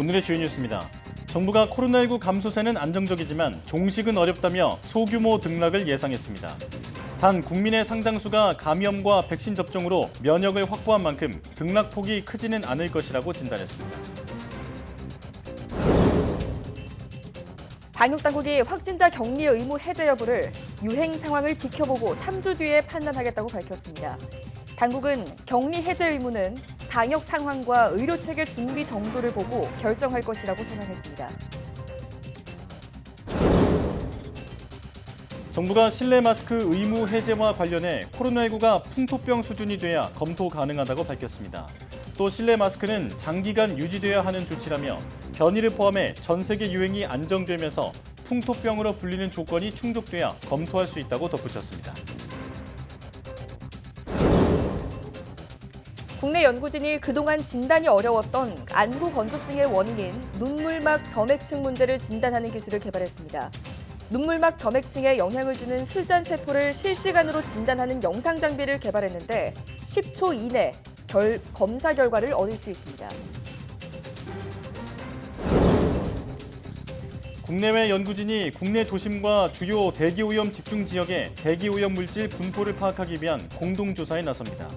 오늘의 주요 뉴스입니다. 정부가 코로나19 감소세는 안정적이지만 종식은 어렵다며 소규모 등락을 예상했습니다. 단 국민의 상당수가 감염과 백신 접종으로 면역을 확보한 만큼 등락폭이 크지는 않을 것이라고 진단했습니다. 방역당국이 확진자 격리 의무 해제 여부를 유행 상황을 지켜보고 3주 뒤에 판단하겠다고 밝혔습니다. 당국은 격리 해제 의무는 방역 상황과 의료체계 준비 정도를 보고 결정할 것이라고 설명했습니다. 정부가 실내 마스크 의무 해제와 관련해 코로나19가 풍토병 수준이 돼야 검토 가능하다고 밝혔습니다. 또 실내 마스크는 장기간 유지돼야 하는 조치라며 변이를 포함해 전 세계 유행이 안정되면서 풍토병으로 불리는 조건이 충족돼야 검토할 수 있다고 덧붙였습니다. 국내 연구진이 그동안 진단이 어려웠던 안구 건조증의 원인인 눈물막 점액층 문제를 진단하는 기술을 개발했습니다. 눈물막 점액층에 영향을 주는 술잔 세포를 실시간으로 진단하는 영상 장비를 개발했는데 10초 이내 검사 결과를 얻을 수 있습니다. 국내외 연구진이 국내 도심과 주요 대기오염 집중 지역의 대기오염 물질 분포를 파악하기 위한 공동조사에 나섭니다.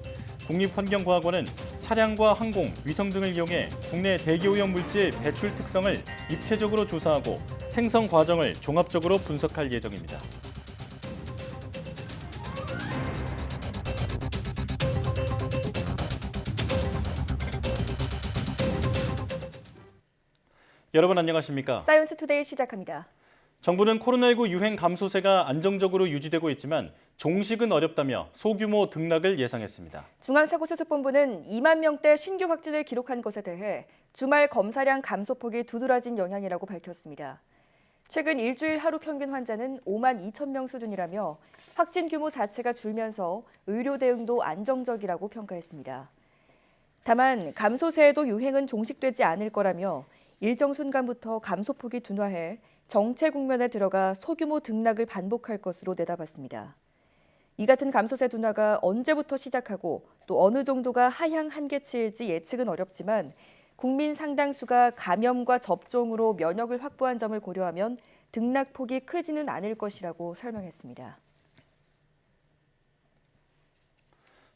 국립환경과학원은 차량과 항공, 위성 등을 이용해 국내 대기오염 물질 배출 특성을 입체적으로 조사하고 생성 과정을 종합적으로 분석할 예정입니다. 여러분 안녕하십니까? 사이언스 투데이 시작합니다. 정부는 코로나19 유행 감소세가 안정적으로 유지되고 있지만 종식은 어렵다며 소규모 등락을 예상했습니다. 중앙사고수습본부는 2만 명대 신규 확진을 기록한 것에 대해 주말 검사량 감소폭이 두드러진 영향이라고 밝혔습니다. 최근 일주일 하루 평균 환자는 5만 2천 명 수준이라며 확진 규모 자체가 줄면서 의료 대응도 안정적이라고 평가했습니다. 다만 감소세에도 유행은 종식되지 않을 거라며 일정 순간부터 감소폭이 둔화해 정체 국면에 들어가 소규모 등락을 반복할 것으로 내다봤습니다. 이 같은 감소세 둔화가 언제부터 시작하고 또 어느 정도가 하향 한계치일지 예측은 어렵지만 국민 상당수가 감염과 접종으로 면역을 확보한 점을 고려하면 등락폭이 크지는 않을 것이라고 설명했습니다.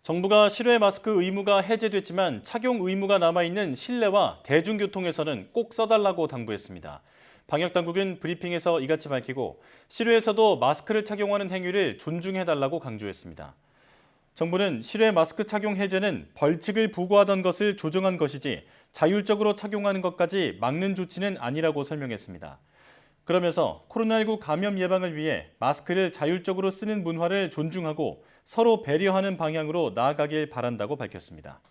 정부가 실외 마스크 의무가 해제됐지만 착용 의무가 남아있는 실내와 대중교통에서는 꼭 써달라고 당부했습니다. 방역당국은 브리핑에서 이같이 밝히고 실외에서도 마스크를 착용하는 행위를 존중해달라고 강조했습니다. 정부는 실외 마스크 착용 해제는 벌칙을 부과하던 것을 조정한 것이지 자율적으로 착용하는 것까지 막는 조치는 아니라고 설명했습니다. 그러면서 코로나19 감염 예방을 위해 마스크를 자율적으로 쓰는 문화를 존중하고 서로 배려하는 방향으로 나아가길 바란다고 밝혔습니다.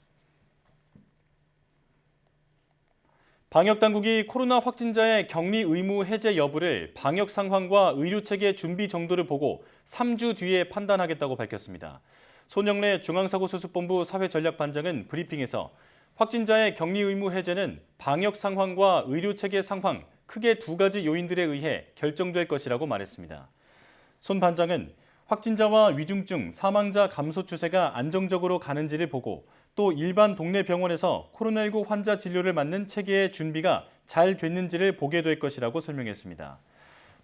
방역당국이 코로나 확진자의 격리 의무 해제 여부를 방역 상황과 의료체계 준비 정도를 보고 3주 뒤에 판단하겠다고 밝혔습니다. 손영래 중앙사고수습본부 사회전략반장은 브리핑에서 확진자의 격리 의무 해제는 방역 상황과 의료체계 상황, 크게 두 가지 요인들에 의해 결정될 것이라고 말했습니다. 손 반장은 확진자와 위중증, 사망자 감소 추세가 안정적으로 가는지를 보고 또 일반 동네 병원에서 코로나19 환자 진료를 맡는 체계의 준비가 잘 됐는지를 보게 될 것이라고 설명했습니다.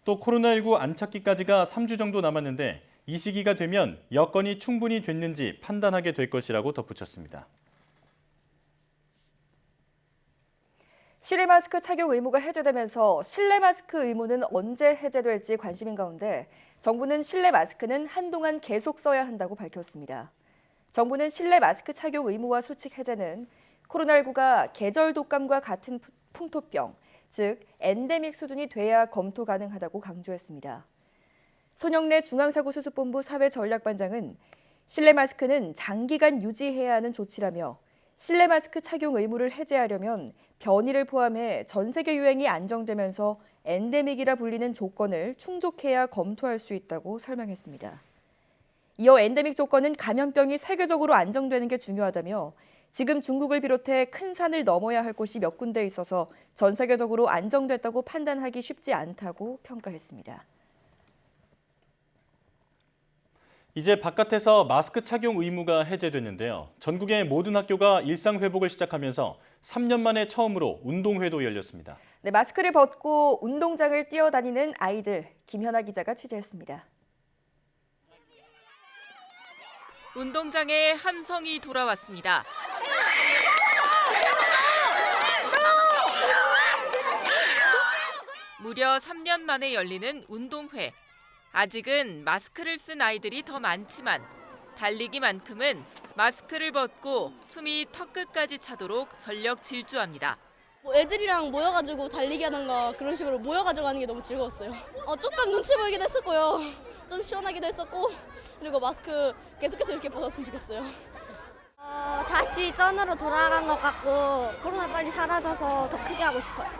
또 코로나19 안착기까지가 3주 정도 남았는데 이 시기가 되면 여건이 충분히 됐는지 판단하게 될 것이라고 덧붙였습니다. 실외 마스크 착용 의무가 해제되면서 실내 마스크 의무는 언제 해제될지 관심인 가운데 정부는 실내 마스크는 한동안 계속 써야 한다고 밝혔습니다. 정부는 실내 마스크 착용 의무와 수칙 해제는 코로나19가 계절 독감과 같은 풍토병, 즉 엔데믹 수준이 돼야 검토 가능하다고 강조했습니다. 손영래 중앙사고수습본부 사회전략반장은 실내 마스크는 장기간 유지해야 하는 조치라며 실내 마스크 착용 의무를 해제하려면 변이를 포함해 전 세계 유행이 안정되면서 엔데믹이라 불리는 조건을 충족해야 검토할 수 있다고 설명했습니다. 이어 엔데믹 조건은 감염병이 세계적으로 안정되는 게 중요하다며 지금 중국을 비롯해 큰 산을 넘어야 할 곳이 몇 군데 있어서 전 세계적으로 안정됐다고 판단하기 쉽지 않다고 평가했습니다. 이제 바깥에서 마스크 착용 의무가 해제됐는데요. 전국의 모든 학교가 일상 회복을 시작하면서 3년 만에 처음으로 운동회도 열렸습니다. 네, 마스크를 벗고 운동장을 뛰어다니는 아이들, 김현아 기자가 취재했습니다. 운동장에 함성이 돌아왔습니다. 무려 3년 만에 열리는 운동회. 아직은 마스크를 쓴 아이들이 더 많지만 달리기만큼은 마스크를 벗고 숨이 턱끝까지 차도록 전력 질주합니다. 애들이랑 모여가지고 달리기 하던가 그런 식으로 모여가지고 하는 게 너무 즐거웠어요. 조금 눈치 보이기도 했었고요. 좀 시원하기도 했었고 그리고 마스크 계속해서 이렇게 벗었으면 좋겠어요. 다시 전으로 돌아간 것 같고 코로나 빨리 사라져서 더 크게 하고 싶어요.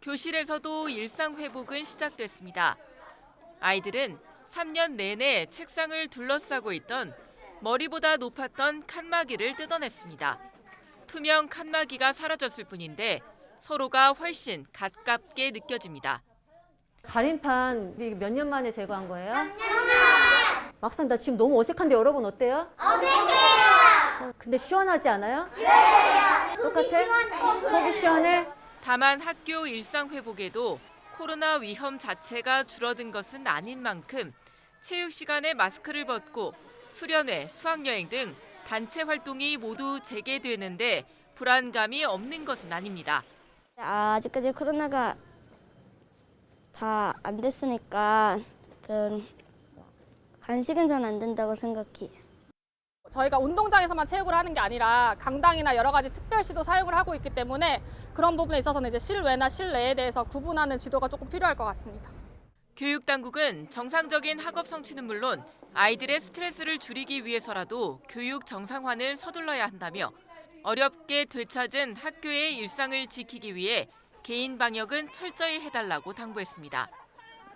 교실에서도 일상 회복은 시작됐습니다. 아이들은 3년 내내 책상을 둘러싸고 있던 머리보다 높았던 칸막이를 뜯어냈습니다. 투명 칸막이가 사라졌을 뿐인데 서로가 훨씬 가깝게 느껴집니다. 가림판 몇 년 만에 제거한 거예요? 막상 나 지금 너무 어색한데 여러분 어때요? 어색해요. 근데 시원하지 않아요? 시원해요. 똑같아? 속이 시원해? 다만 학교 일상 회복에도 코로나 위험 자체가 줄어든 것은 아닌 만큼 체육 시간에 마스크를 벗고 수련회, 수학여행 등 단체 활동이 모두 재개되는데 불안감이 없는 것은 아닙니다. 아직까지 코로나가 다 안 됐으니까 간식은 전 안 된다고 생각해요. 저희가 운동장에서만 체육을 하는 게 아니라 강당이나 여러 가지 특별시도 사용을 하고 있기 때문에 그런 부분에 있어서는 이제 실외나 실내에 대해서 구분하는 지도가 조금 필요할 것 같습니다. 교육당국은 정상적인 학업 성취는 물론 아이들의 스트레스를 줄이기 위해서라도 교육 정상화를 서둘러야 한다며 어렵게 되찾은 학교의 일상을 지키기 위해 개인 방역은 철저히 해달라고 당부했습니다.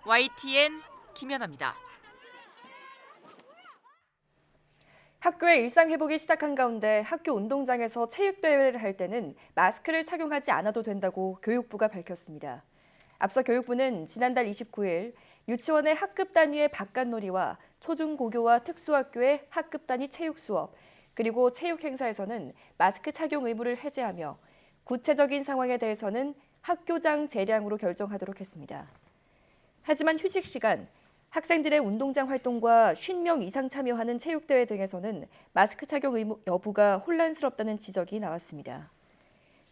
YTN 김연아입니다. 학교의 일상 회복이 시작한 가운데 학교 운동장에서 체육대회를 할 때는 마스크를 착용하지 않아도 된다고 교육부가 밝혔습니다. 앞서 교육부는 지난달 29일 유치원의 학급 단위의 바깥놀이와 초중고교와 특수학교의 학급 단위 체육 수업, 그리고 체육 행사에서는 마스크 착용 의무를 해제하며 구체적인 상황에 대해서는 학교장 재량으로 결정하도록 했습니다. 하지만 휴식 시간, 학생들의 운동장 활동과 50명 이상 참여하는 체육대회 등에서는 마스크 착용 의무 여부가 혼란스럽다는 지적이 나왔습니다.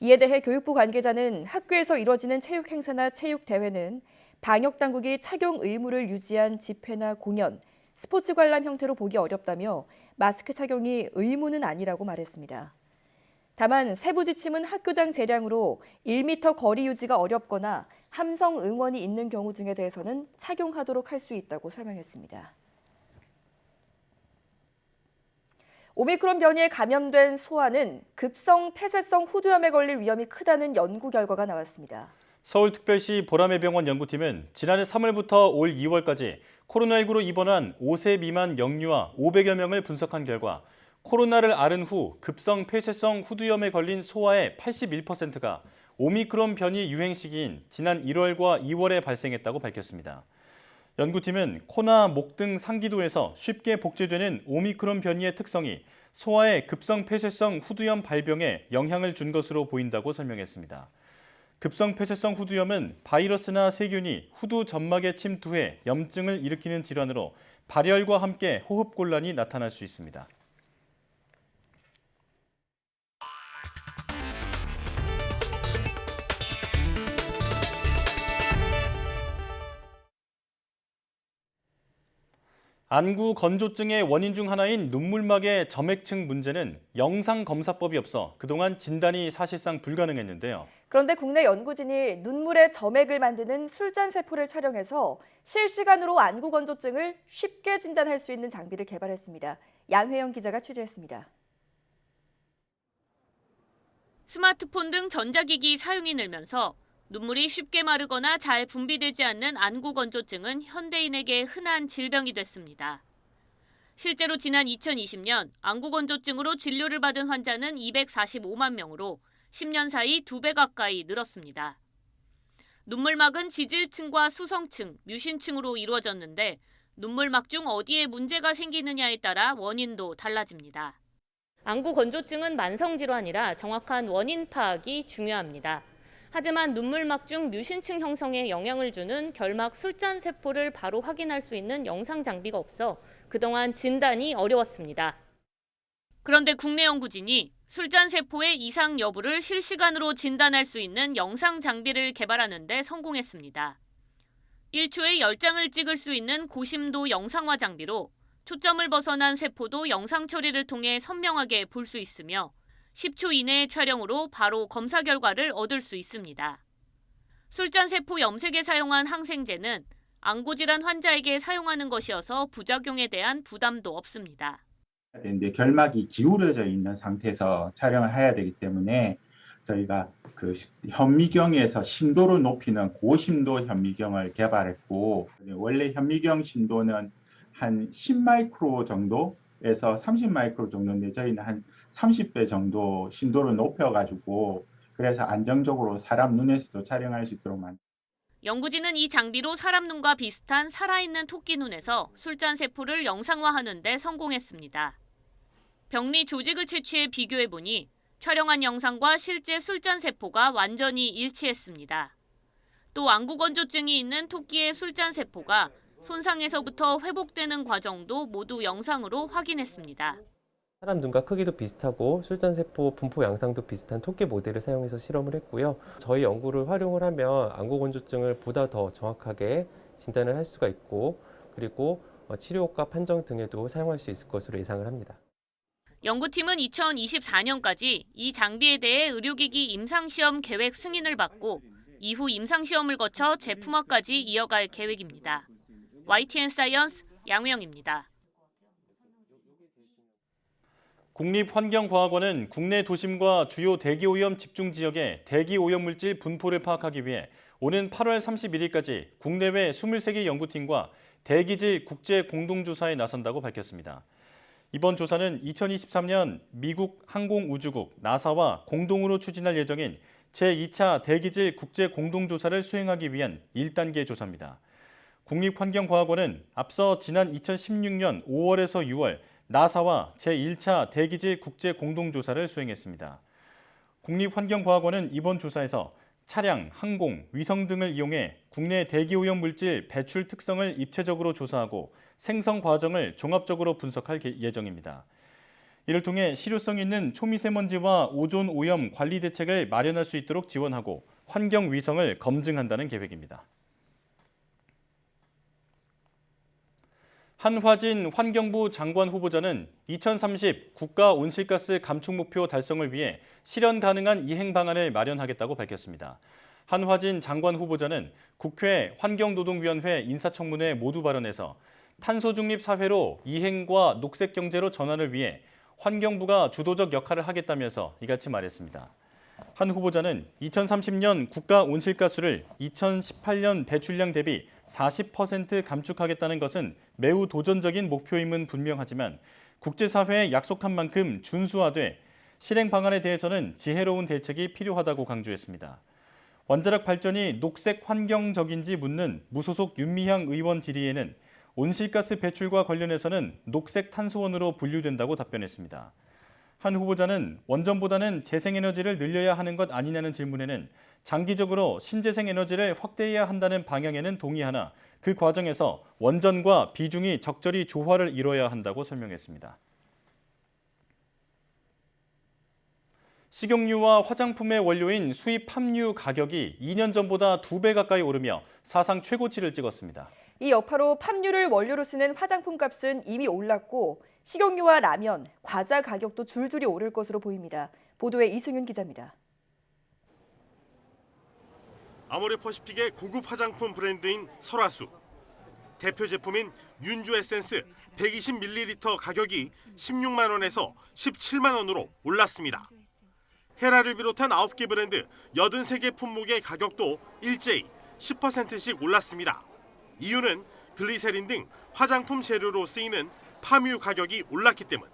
이에 대해 교육부 관계자는 학교에서 이뤄지는 체육 행사나 체육 대회는 방역 당국이 착용 의무를 유지한 집회나 공연, 스포츠 관람 형태로 보기 어렵다며 마스크 착용이 의무는 아니라고 말했습니다. 다만 세부 지침은 학교장 재량으로 1m 거리 유지가 어렵거나 함성 응원이 있는 경우 등에 대해서는 착용하도록 할 수 있다고 설명했습니다. 오미크론 변이에 감염된 소아는 급성 폐쇄성 후두염에 걸릴 위험이 크다는 연구 결과가 나왔습니다. 서울특별시 보라매병원 연구팀은 지난해 3월부터 올 2월까지 코로나19로 입원한 5세 미만 영유아 500여 명을 분석한 결과 코로나를 앓은 후 급성 폐쇄성 후두염에 걸린 소아의 81%가 오미크론 변이 유행 시기인 지난 1월과 2월에 발생했다고 밝혔습니다. 연구팀은 코나, 목 등 상기도에서 쉽게 복제되는 오미크론 변이의 특성이 소아의 급성 폐쇄성 후두염 발병에 영향을 준 것으로 보인다고 설명했습니다. 급성 폐쇄성 후두염은 바이러스나 세균이 후두 점막에 침투해 염증을 일으키는 질환으로 발열과 함께 호흡곤란이 나타날 수 있습니다. 안구 건조증의 원인 중 하나인 눈물막의 점액층 문제는 영상검사법이 없어 그동안 진단이 사실상 불가능했는데요. 그런데 국내 연구진이 눈물에 점액을 만드는 술잔세포를 촬영해서 실시간으로 안구 건조증을 쉽게 진단할 수 있는 장비를 개발했습니다. 양회영 기자가 취재했습니다. 스마트폰 등 전자기기 사용이 늘면서 눈물이 쉽게 마르거나 잘 분비되지 않는 안구 건조증은 현대인에게 흔한 질병이 됐습니다. 실제로 지난 2020년 안구 건조증으로 진료를 받은 환자는 245만 명으로 10년 사이 2배 가까이 늘었습니다. 눈물막은 지질층과 수성층, 뮤신층으로 이루어졌는데 눈물막 중 어디에 문제가 생기느냐에 따라 원인도 달라집니다. 안구 건조증은 만성 질환이라 정확한 원인 파악이 중요합니다. 하지만 눈물막 중 류신층 형성에 영향을 주는 결막 술잔 세포를 바로 확인할 수 있는 영상 장비가 없어 그동안 진단이 어려웠습니다. 그런데 국내 연구진이 술잔 세포의 이상 여부를 실시간으로 진단할 수 있는 영상 장비를 개발하는 데 성공했습니다. 1초에 10장을 찍을 수 있는 고심도 영상화 장비로 초점을 벗어난 세포도 영상 처리를 통해 선명하게 볼 수 있으며 10초 이내의 촬영으로 바로 검사 결과를 얻을 수 있습니다. 술잔 세포 염색에 사용한 항생제는 안구질환 환자에게 사용하는 것이어서 부작용에 대한 부담도 없습니다. 근데 결막이 기울어져 있는 상태에서 촬영을 해야 되기 때문에 저희가 그 현미경에서 심도를 높이는 고심도 현미경을 개발했고, 원래 현미경 심도는 한 10마이크로 정도에서 30마이크로 정도인데 저희는 한 30배 정도 심도를 높여가지고 그래서 안정적으로 사람 눈에서도 촬영할 수 있도록 만듭니다. 연구진은 이 장비로 사람 눈과 비슷한 살아있는 토끼 눈에서 술잔 세포를 영상화하는 데 성공했습니다. 병리 조직을 채취해 비교해보니 촬영한 영상과 실제 술잔 세포가 완전히 일치했습니다. 또 안구 건조증이 있는 토끼의 술잔 세포가 손상에서부터 회복되는 과정도 모두 영상으로 확인했습니다. 사람 눈과 크기도 비슷하고 술잔세포 분포 양상도 비슷한 토끼 모델을 사용해서 실험을 했고요. 저희 연구를 활용을 하면 안구 건조증을 보다 더 정확하게 진단을 할 수가 있고, 그리고 치료 효과 판정 등에도 사용할 수 있을 것으로 예상을 합니다. 연구팀은 2024년까지 이 장비에 대해 의료기기 임상시험 계획 승인을 받고 이후 임상시험을 거쳐 제품화까지 이어갈 계획입니다. YTN 사이언스 양우영입니다. 국립환경과학원은 국내 도심과 주요 대기오염 집중지역의 대기오염물질 분포를 파악하기 위해 오는 8월 31일까지 국내외 23개 연구팀과 대기질 국제공동조사에 나선다고 밝혔습니다. 이번 조사는 2023년 미국 항공우주국 나사와 공동으로 추진할 예정인 제2차 대기질 국제공동조사를 수행하기 위한 1단계 조사입니다. 국립환경과학원은 앞서 지난 2016년 5월에서 6월 나사와 제1차 대기질 국제공동조사를 수행했습니다. 국립환경과학원은 이번 조사에서 차량, 항공, 위성 등을 이용해 국내 대기오염 물질 배출 특성을 입체적으로 조사하고 생성 과정을 종합적으로 분석할 예정입니다. 이를 통해 실효성 있는 초미세먼지와 오존 오염 관리 대책을 마련할 수 있도록 지원하고 환경 위성을 검증한다는 계획입니다. 한화진 환경부 장관 후보자는 2030 국가 온실가스 감축 목표 달성을 위해 실현 가능한 이행 방안을 마련하겠다고 밝혔습니다. 한화진 장관 후보자는 국회 환경노동위원회 인사청문회 모두 발언에서 탄소 중립 사회로 이행과 녹색 경제로 전환을 위해 환경부가 주도적 역할을 하겠다면서 이같이 말했습니다. 한 후보자는 2030년 국가 온실가스를 2018년 배출량 대비 40% 감축하겠다는 것은 매우 도전적인 목표임은 분명하지만 국제사회에 약속한 만큼 준수하되 실행 방안에 대해서는 지혜로운 대책이 필요하다고 강조했습니다. 원자력 발전이 녹색 환경적인지 묻는 무소속 윤미향 의원 질의에는 온실가스 배출과 관련해서는 녹색 탄소원으로 분류된다고 답변했습니다. 한 후보자는 원전보다는 재생에너지를 늘려야 하는 것 아니냐는 질문에는 장기적으로 신재생에너지를 확대해야 한다는 방향에는 동의하나 그 과정에서 원전과 비중이 적절히 조화를 이뤄야 한다고 설명했습니다. 식용유와 화장품의 원료인 수입 팜유 가격이 2년 전보다 2배 가까이 오르며 사상 최고치를 찍었습니다. 이 여파로 팜유를 원료로 쓰는 화장품 값은 이미 올랐고 식용유와 라면, 과자 가격도 줄줄이 오를 것으로 보입니다. 보도에 이승윤 기자입니다. 아모레퍼시픽의 고급 화장품 브랜드인 설화수. 대표 제품인 윤주 에센스 120ml 가격이 16만 원에서 17만 원으로 올랐습니다. 헤라를 비롯한 9개 브랜드 83개 품목의 가격도 일제히 10%씩 올랐습니다. 이유는 글리세린 등 화장품 재료로 쓰이는 팜유 가격이 올랐기 때문.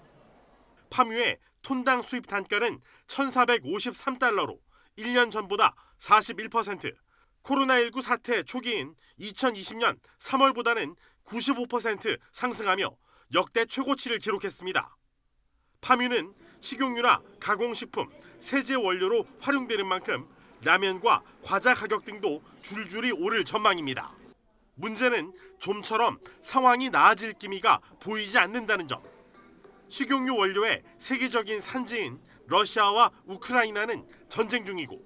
팜유의 톤당 수입 단가는 1,453달러로 1년 전보다 41%, 코로나19 사태 초기인 2020년 3월보다는 95% 상승하며 역대 최고치를 기록했습니다. 파뮤는 식용유나 가공식품, 세제 원료로 활용되는 만큼 라면과 과자 가격 등도 줄줄이 오를 전망입니다. 문제는 좀처럼 상황이 나아질 기미가 보이지 않는다는 점. 식용유 원료의 세계적인 산지인 러시아와 우크라이나는 전쟁 중이고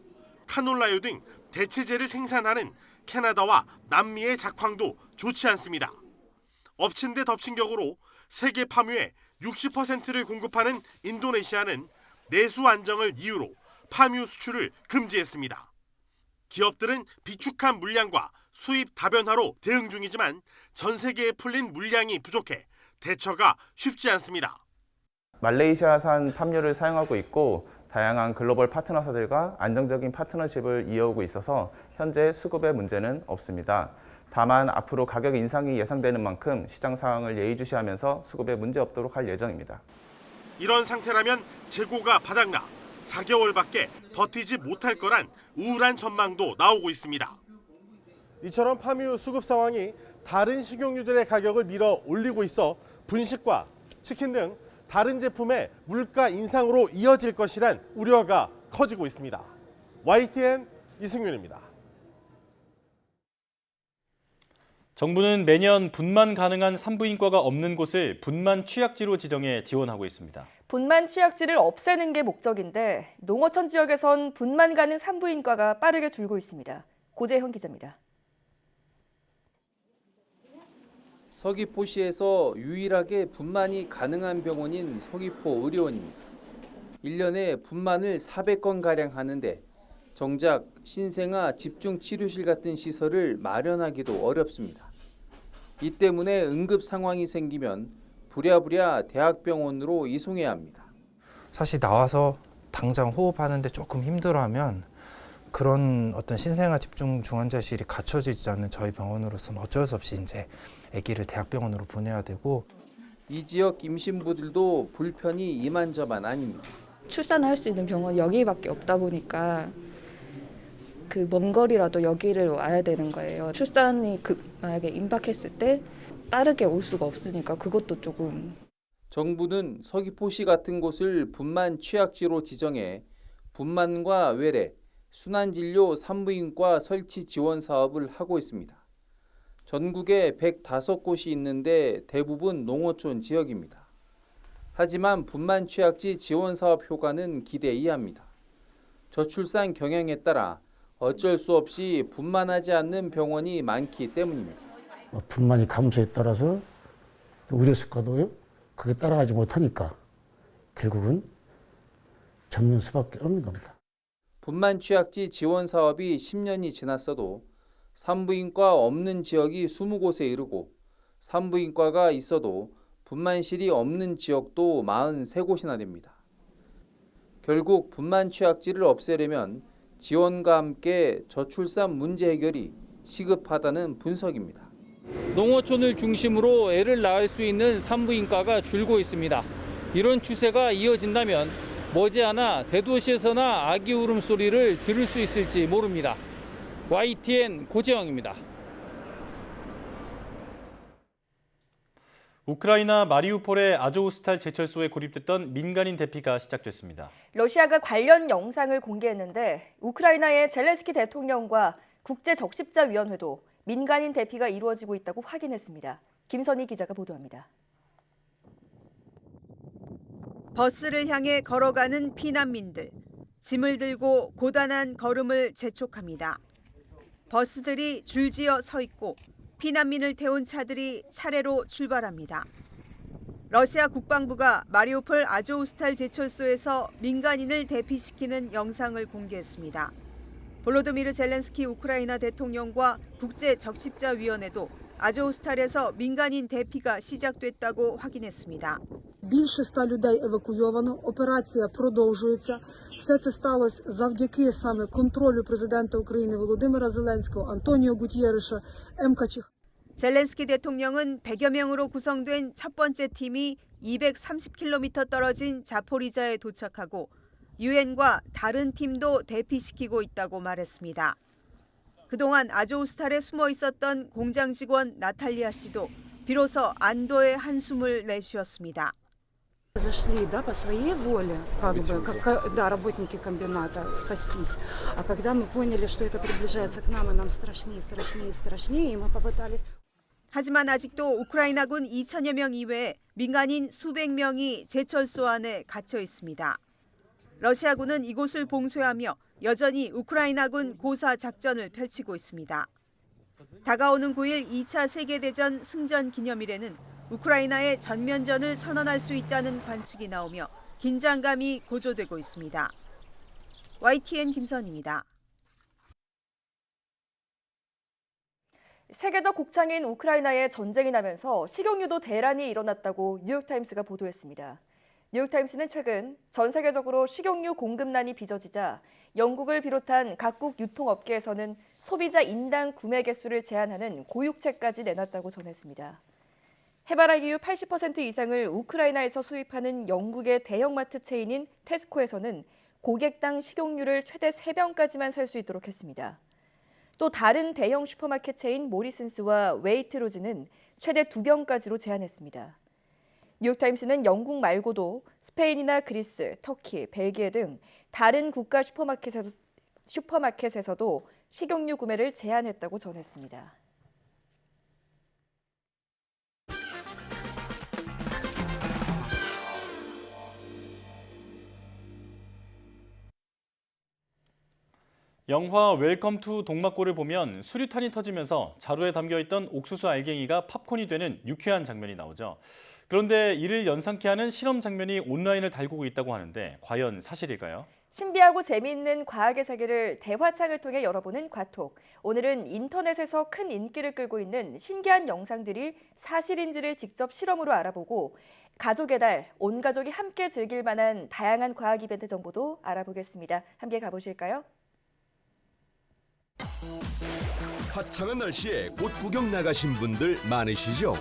카놀라유 등 대체제를 생산하는 캐나다와 남미의 작황도 좋지 않습니다. 엎친 데 덮친 격으로 세계 파뮤의 60%를 공급하는 인도네시아는 내수 안정을 이유로 파뮤 수출을 금지했습니다. 기업들은 비축한 물량과 수입 다변화로 대응 중이지만 전 세계에 풀린 물량이 부족해 대처가 쉽지 않습니다. 말레이시아산 팜유를 사용하고 있고 다양한 글로벌 파트너사들과 안정적인 파트너십을 이어오고 있어서 현재 수급에 문제는 없습니다. 다만 앞으로 가격 인상이 예상되는 만큼 시장 상황을 예의주시하면서 수급에 문제 없도록 할 예정입니다. 이런 상태라면 재고가 바닥나 4개월밖에 버티지 못할 거란 우울한 전망도 나오고 있습니다. 이처럼 파뮤 수급 상황이 다른 식용유들의 가격을 밀어 올리고 있어 분식과 치킨 등 다른 제품의 물가 인상으로 이어질 것이란 우려가 커지고 있습니다. YTN 이승윤입니다. 정부는 매년 분만 가능한 산부인과가 없는 곳을 분만 취약지로 지정해 지원하고 있습니다. 분만 취약지를 없애는 게 목적인데 농어촌 지역에선 분만 가는 산부인과가 빠르게 줄고 있습니다. 고재현 기자입니다. 서귀포시에서 유일하게 분만이 가능한 병원인 서귀포 의료원입니다. 1년에 분만을 400건가량 하는데 정작 신생아 집중치료실 같은 시설을 마련하기도 어렵습니다. 이 때문에 응급 상황이 생기면 부랴부랴 대학병원으로 이송해야 합니다. 사실 나와서 당장 호흡하는데 조금 힘들어하면 그런 어떤 신생아 집중 중환자실이 갖춰지지 않는 저희 병원으로서는 어쩔 수 없이 이제 아기를 대학병원으로 보내야 되고 이 지역 임신부들도 불편이 이만저만 아닙니다. 출산을 할 수 있는 병원이 여기밖에 없다 보니까 그 먼 거리라도 여기를 와야 되는 거예요. 출산이 만약에 임박했을 때 빠르게 올 수가 없으니까 그것도 조금. 정부는 서귀포시 같은 곳을 분만 취약지로 지정해 분만과 외래, 순환진료 산부인과 설치 지원 사업을 하고 있습니다. 전국에 105곳이 있는데 대부분 농어촌 지역입니다. 하지만 분만 취약지 지원 사업 효과는 기대 이하입니다. 저출산 경향에 따라 어쩔 수 없이 분만하지 않는 병원이 많기 때문입니다. 분만이 감소에 따라서 의료 수가도 그게 따라가지 못하니까 결국은 접는 수밖에 없는 겁니다. 분만 취약지 지원 사업이 10년이 지났어도 산부인과 없는 지역이 20곳에 이르고 산부인과가 있어도 분만실이 없는 지역도 43곳이나 됩니다. 결국 분만 취약지를 없애려면 지원과 함께 저출산 문제 해결이 시급하다는 분석입니다. 농어촌을 중심으로 애를 낳을 수 있는 산부인과가 줄고 있습니다. 이런 추세가 이어진다면 머지않아 대도시에서나 아기 울음소리를 들을 수 있을지 모릅니다. YTN 고재영입니다. 우크라이나 마리우폴의 아조우스탈 제철소에 고립됐던 민간인 대피가 시작됐습니다. 러시아가 관련 영상을 공개했는데 우크라이나의 젤렌스키 대통령과 국제적십자위원회도 민간인 대피가 이루어지고 있다고 확인했습니다. 김선희 기자가 보도합니다. 버스를 향해 걸어가는 피난민들. 짐을 들고 고단한 걸음을 재촉합니다. 버스들이 줄지어 서 있고 피난민을 태운 차들이 차례로 출발합니다. 러시아 국방부가 마리우폴 아조우스탈 제철소에서 민간인을 대피시키는 영상을 공개했습니다. 볼로도미르 젤렌스키 우크라이나 대통령과 국제적십자위원회도 아조우스탈에서 민간인 대피가 시작됐다고 확인했습니다. Більше 100 людей евакуйовано. Операція продовжується. Все це сталося завдяки саме контролю президента України Володимира Зеленського, Антоніо Гутєреша, МКЧ. 젤렌스키 대통령은 100여 명으로 구성된 첫 번째 팀이 230km 떨어진 자포리자에 도착하고 유엔과 다른 팀도 대피시키고 있다고 말했습니다. 그동안 아조우스탈에 숨어 있었던 공장 직원 나탈리아 씨도 비로소 안도의 한숨을 내쉬었습니다. Зашли, да, по своей воле, как бы, как, да, работники комбината спастись. А когда мы поняли, что это приближается к нам, и нам страшнее, страшнее, страшнее, и мы попытались... 하지만 아직도 우크라이나군 2천여 명 이외에 민간인 수백 명이 제철소 안에 갇혀 있습니다. 러시아군은 이곳을 봉쇄하며 여전히 우크라이나군 고사 작전을 펼치고 있습니다. 다가오는 9일 2차 세계대전 승전 기념일에는 우크라이나의 전면전을 선언할 수 있다는 관측이 나오며 긴장감이 고조되고 있습니다. YTN 김선입니다. 세계적 곡창인 우크라이나에 전쟁이 나면서 식용유도 대란이 일어났다고 뉴욕타임스가 보도했습니다. 뉴욕타임스는 최근 전 세계적으로 식용유 공급난이 빚어지자 영국을 비롯한 각국 유통업계에서는 소비자 인당 구매 개수를 제한하는 고육책까지 내놨다고 전했습니다. 해바라기유 80% 이상을 우크라이나에서 수입하는 영국의 대형마트 체인인 테스코에서는 고객당 식용유를 최대 3병까지만 살 수 있도록 했습니다. 또 다른 대형 슈퍼마켓 체인 모리슨스와 웨이트로즈는 최대 2병까지로 제한했습니다. 뉴욕타임스는 영국 말고도 스페인이나 그리스, 터키, 벨기에 등 다른 국가 슈퍼마켓에서도 식용유 구매를 제한했다고 전했습니다. 영화 웰컴 투 동막골을 보면 수류탄이 터지면서 자루에 담겨있던 옥수수 알갱이가 팝콘이 되는 유쾌한 장면이 나오죠. 그런데 이를 연상케 하는 실험 장면이 온라인을 달구고 있다고 하는데 과연 사실일까요? 신비하고 재미있는 과학의 세계를 대화창을 통해 열어보는 과톡. 오늘은 인터넷에서 큰 인기를 끌고 있는 신기한 영상들이 사실인지를 직접 실험으로 알아보고 가족의 달, 온 가족이 함께 즐길 만한 다양한 과학 이벤트 정보도 알아보겠습니다. 함께 가보실까요? 화창한 날씨에 꽃 구경 나가신 분들 많으시죠?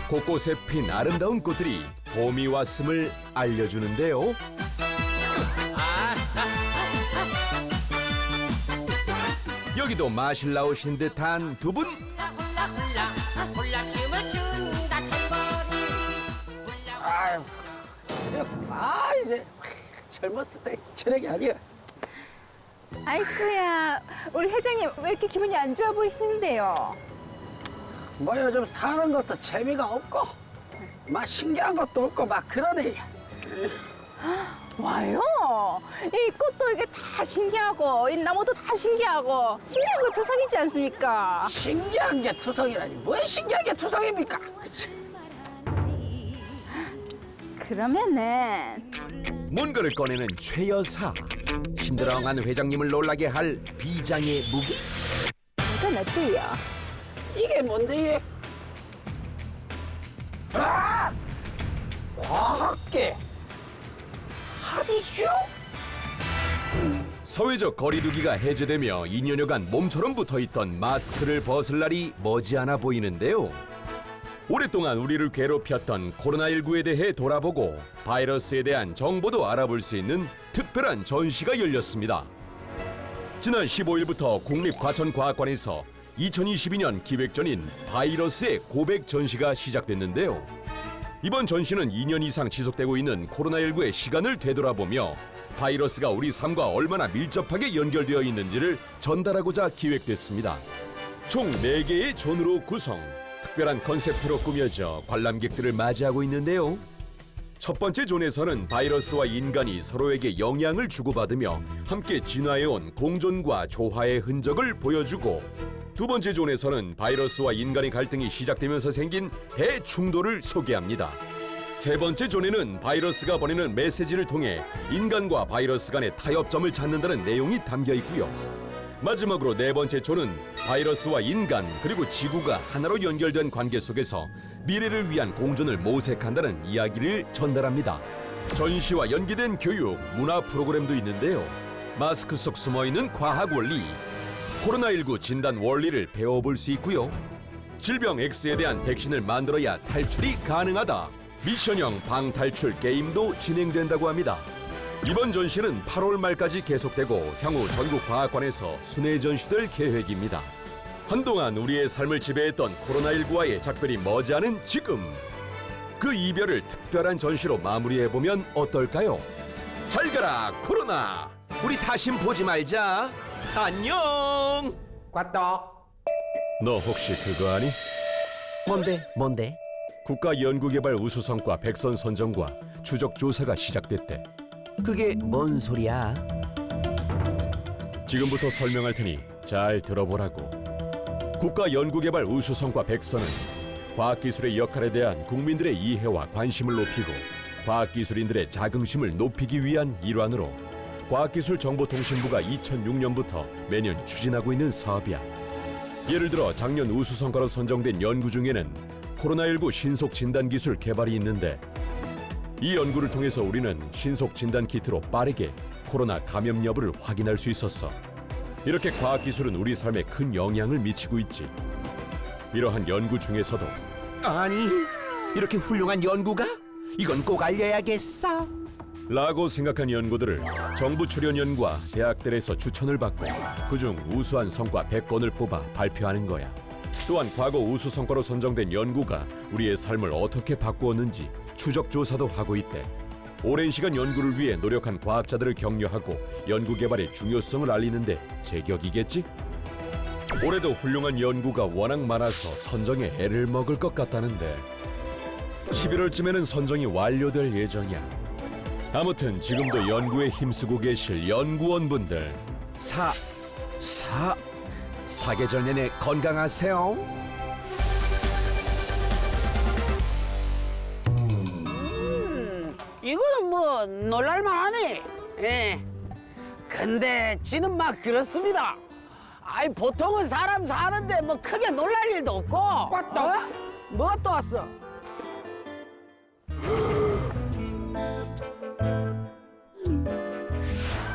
곳곳에 핀 아름다운 꽃들이 봄이 왔음을 알려주는데요. 여기도 마실 나오신 듯한 두 분. 이제 젊었을 때 체력이 아니야. 아이쿠야, 우리 회장님 왜 이렇게 기분이 안 좋아 보이시는데요? 뭐 요즘 사는 것도 재미가 없고 막 신기한 것도 없고 막 그러네. 와요? 이 꽃도 이게 다 신기하고 이 나무도 다 신기하고 신기한 거 투성이지 않습니까? 신기한 게 투성이라니 뭐 신기한 게 투성입니까? 그러면은 뭔가를 꺼내는 최 여사. 힘들어한 회장님을 놀라게 할 비장의 무기. 이건 어때요? 이게 뭔데? 아! 과학계 핫이슈? 사회적 거리두기가 해제되며 2년여간 몸처럼 붙어있던 마스크를 벗을 날이 머지않아 보이는데요. 오랫동안 우리를 괴롭혔던 코로나19에 대해 돌아보고 바이러스에 대한 정보도 알아볼 수 있는 특별한 전시가 열렸습니다. 지난 15일부터 국립과천과학관에서 2022년 기획전인 바이러스의 고백 전시가 시작됐는데요. 이번 전시는 2년 이상 지속되고 있는 코로나19의 시간을 되돌아보며 바이러스가 우리 삶과 얼마나 밀접하게 연결되어 있는지를 전달하고자 기획됐습니다. 총 4개의 존으로 구성, 특별한 컨셉트로 꾸며져 관람객들을 맞이하고 있는데요. 첫 번째 존에서는 바이러스와 인간이 서로에게 영향을 주고받으며 함께 진화해온 공존과 조화의 흔적을 보여주고, 두 번째 존에서는 바이러스와 인간의 갈등이 시작되면서 생긴 대충돌을 소개합니다. 세 번째 존에는 바이러스가 보내는 메시지를 통해 인간과 바이러스 간의 타협점을 찾는다는 내용이 담겨 있고요. 마지막으로 네 번째 존은 바이러스와 인간 그리고 지구가 하나로 연결된 관계 속에서 미래를 위한 공존을 모색한다는 이야기를 전달합니다. 전시와 연계된 교육, 문화 프로그램도 있는데요. 마스크 속 숨어있는 과학 원리, 코로나19 진단 원리를 배워볼 수 있고요. 질병 X에 대한 백신을 만들어야 탈출이 가능하다. 미션형 방탈출 게임도 진행된다고 합니다. 이번 전시는 8월 말까지 계속되고 향후 전국 과학관에서 순회 전시될 계획입니다. 한동안 우리의 삶을 지배했던 코로나19와의 작별이 머지않은 지금, 그 이별을 특별한 전시로 마무리해보면 어떨까요? 잘 가라 코로나, 우리 다신 보지 말자. 안녕. 꽈떡. 너 혹시 그거 아니? 뭔데? 국가연구개발 우수성과 100선 선정과 추적 조사가 시작됐대. 그게 뭔 소리야? 지금부터 설명할 테니 잘 들어보라고. 국가연구개발 우수성과 100선은 과학기술의 역할에 대한 국민들의 이해와 관심을 높이고 과학기술인들의 자긍심을 높이기 위한 일환으로 과학기술정보통신부가 2006년부터 매년 추진하고 있는 사업이야. 예를 들어 작년 우수성과로 선정된 연구 중에는 코로나19 신속진단기술 개발이 있는데, 이 연구를 통해서 우리는 신속진단키트로 빠르게 코로나 감염 여부를 확인할 수 있었어. 이렇게 과학기술은 우리 삶에 큰 영향을 미치고 있지. 이러한 연구 중에서도 아니, 이렇게 훌륭한 연구가? 이건 꼭 알려야겠어. 라고 생각한 연구들을 정부 출연연구와 대학들에서 추천을 받고 그중 우수한 성과 100건을 뽑아 발표하는 거야. 또한 과거 우수 성과로 선정된 연구가 우리의 삶을 어떻게 바꾸었는지 추적 조사도 하고 있대. 오랜 시간 연구를 위해 노력한 과학자들을 격려하고 연구 개발의 중요성을 알리는데 제격이겠지? 올해도 훌륭한 연구가 워낙 많아서 선정에 애를 먹을 것 같다는데 11월쯤에는 선정이 완료될 예정이야. 아무튼 지금도 연구에 힘쓰고 계실 연구원분들, 사계절 내내 건강하세요. 이거는 뭐 놀랄만하네. 예. 근데 지는 막 그렇습니다. 아이 보통은 사람 사는데 뭐 크게 놀랄 일도 없고. 어? 뭐가 또 왔어?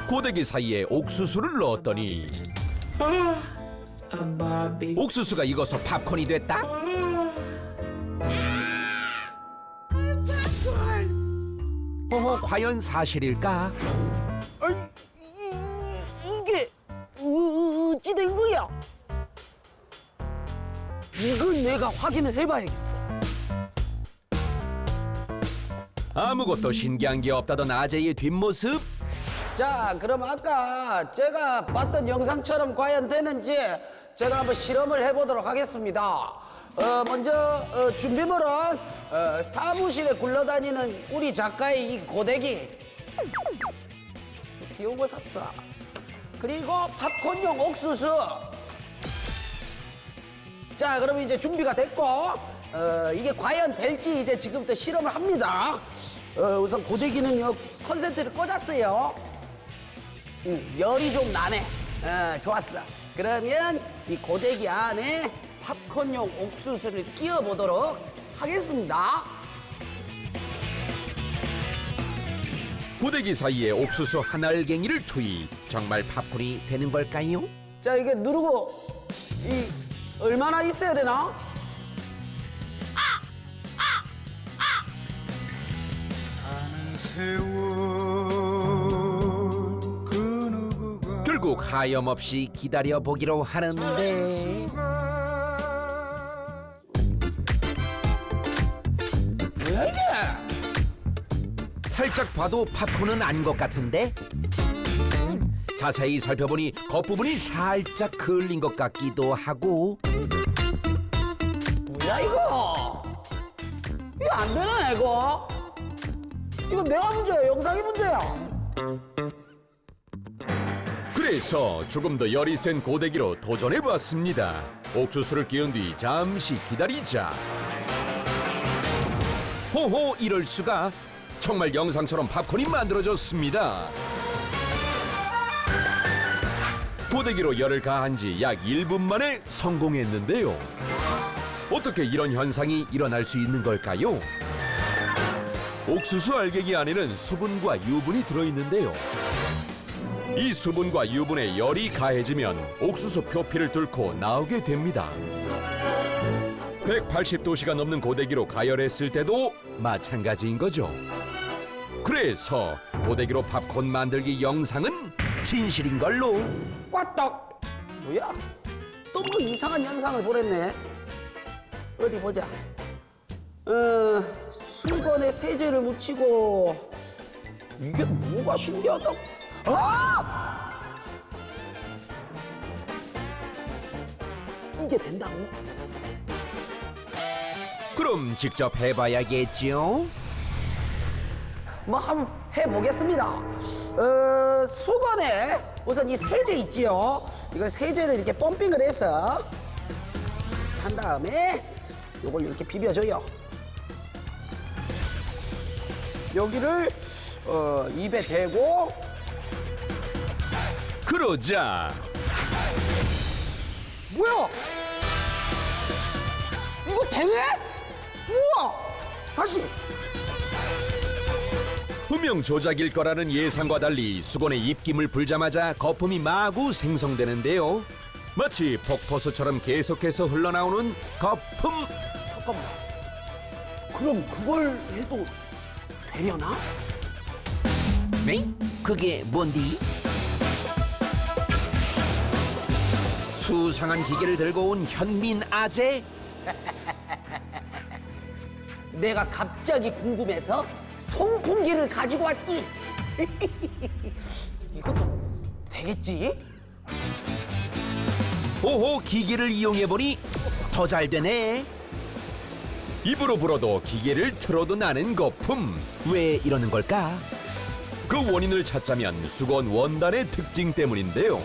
고데기 사이에 옥수수를 넣었더니 옥수수가 익어서 팝콘이 됐다? 과연 사실일까? 이게 어찌 된 거야? 이건 내가 확인을 해봐야겠어. 아무것도 신기한 게 없다던 아재의 뒷모습? 자, 그럼 아까 제가 봤던 영상처럼 과연 되는지 제가 한번 실험을 해보도록 하겠습니다. 먼저 준비물은 사무실에 굴러다니는 우리 작가의 이 고데기 귀여운 거 샀어. 그리고 팝콘용 옥수수. 자, 그럼 이제 준비가 됐고 이게 과연 될지 이제 지금부터 실험을 합니다. 우선 고데기는 요 컨센트를 꽂았어요. 열이 좀 나네. 좋았어. 그러면 이 고데기 안에 팝콘용 옥수수를 끼워 보도록 하겠습니다. 고데기 사이에 옥수수 한 알갱이를 투입. 정말 팝콘이 되는 걸까요? 자, 이게 누르고 이 얼마나 있어야 되나? 결국 하염없이 기다려보기로 하는데 뭐야 이게? 살짝 봐도 팝콘은 아닌 것 같은데? 자세히 살펴보니 겉부분이 살짝 그을린 것 같기도 하고. 뭐야 이거? 이거 안 되나 이거? 이거 내가 문제야, 영상이 문제야. 그래서 조금 더 열이 센 고데기로 도전해봤습니다. 옥수수를 끼운 뒤 잠시 기다리자. 호호, 이럴 수가. 정말 영상처럼 팝콘이 만들어졌습니다. 고데기로 열을 가한 지 약 1분 만에 성공했는데요. 어떻게 이런 현상이 일어날 수 있는 걸까요? 옥수수 알갱이 안에는 수분과 유분이 들어있는데요. 이 수분과 유분에 열이 가해지면 옥수수 표피를 뚫고 나오게 됩니다. 180도씨가 넘는 고데기로 가열했을 때도 마찬가지인 거죠. 그래서 고데기로 팝콘 만들기 영상은 진실인 걸로. 꽈떡. 뭐야? 또 뭐 이상한 현상을 보냈네. 어디 보자. 수건에 세제를 묻히고 이게 뭐가 신기하다고? 아! 이게 된다고? 그럼 직접 해봐야겠죠? 뭐 한번 해보겠습니다. 수건에 우선 이 세제 있지요. 이걸 세제를 이렇게 펌핑을 해서 한 다음에 요걸 이렇게 비벼줘요. 여기를 입에 대고 그러자 뭐야? 이거 되네? 우와! 다시! 분명 조작일 거라는 예상과 달리 수건에 입김을 불자마자 거품이 마구 생성되는데요. 마치 폭포수처럼 계속해서 흘러나오는 거품. 잠깐만. 그럼 그걸 해도 되려나? 네? 그게 뭔디? 수상한 기계를 들고 온 현민 아재? 내가 갑자기 궁금해서 송풍기를 가지고 왔지. 이것도 되겠지? 오호, 기계를 이용해보니 더 잘 되네. 입으로 불어도 기계를 틀어도 나는 거품. 왜 이러는 걸까? 그 원인을 찾자면 수건 원단의 특징 때문인데요.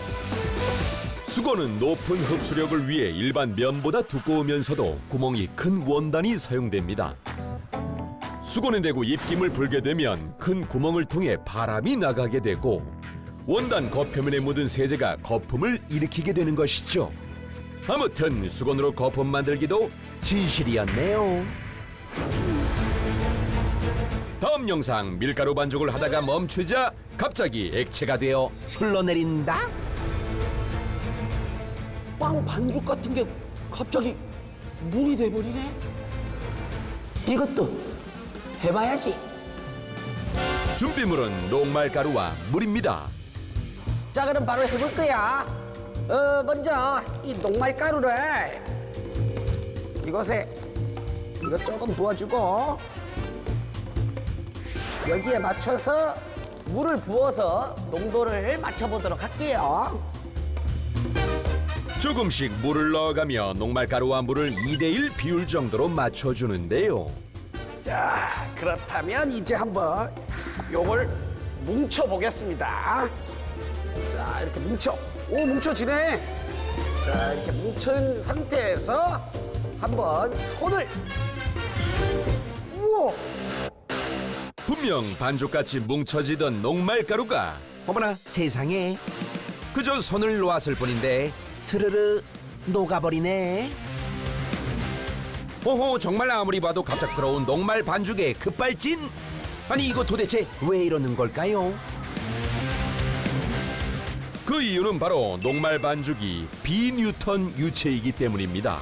수건은 높은 흡수력을 위해 일반 면보다 두꺼우면서도 구멍이 큰 원단이 사용됩니다. 수건에 대고 입김을 불게 되면 큰 구멍을 통해 바람이 나가게 되고 원단 겉표면에 묻은 세제가 거품을 일으키게 되는 것이죠. 아무튼 수건으로 거품 만들기도 진실이었네요. 다음 영상 밀가루 반죽을 하다가 멈추자 갑자기 액체가 되어 흘러내린다? 빵 반죽 같은 게 갑자기 물이 돼버리네? 이것도 해봐야지. 준비물은 녹말가루와 물입니다. 자, 그럼 바로 해볼 거야. 먼저 이 녹말가루를 이것에 이거 조금 부어주고 여기에 맞춰서 물을 부어서 농도를 맞춰보도록 할게요. 조금씩 물을 넣어가며 녹말가루와 물을 2대1 비율 정도로 맞춰주는데요. 자, 그렇다면 이제 한번 요걸 뭉쳐보겠습니다. 자, 이렇게 오, 뭉쳐지네. 자, 이렇게 뭉친 상태에서 한번 손을. 우와! 분명 반죽같이 뭉쳐지던 녹말가루가 어머나 세상에 그저 손을 놓았을 뿐인데 스르르 녹아버리네. 오호, 정말 아무리 봐도 갑작스러운 녹말 반죽의 급발진? 아니 이거 도대체 왜 이러는 걸까요? 그 이유는 바로 녹말 반죽이 비뉴턴 유체이기 때문입니다.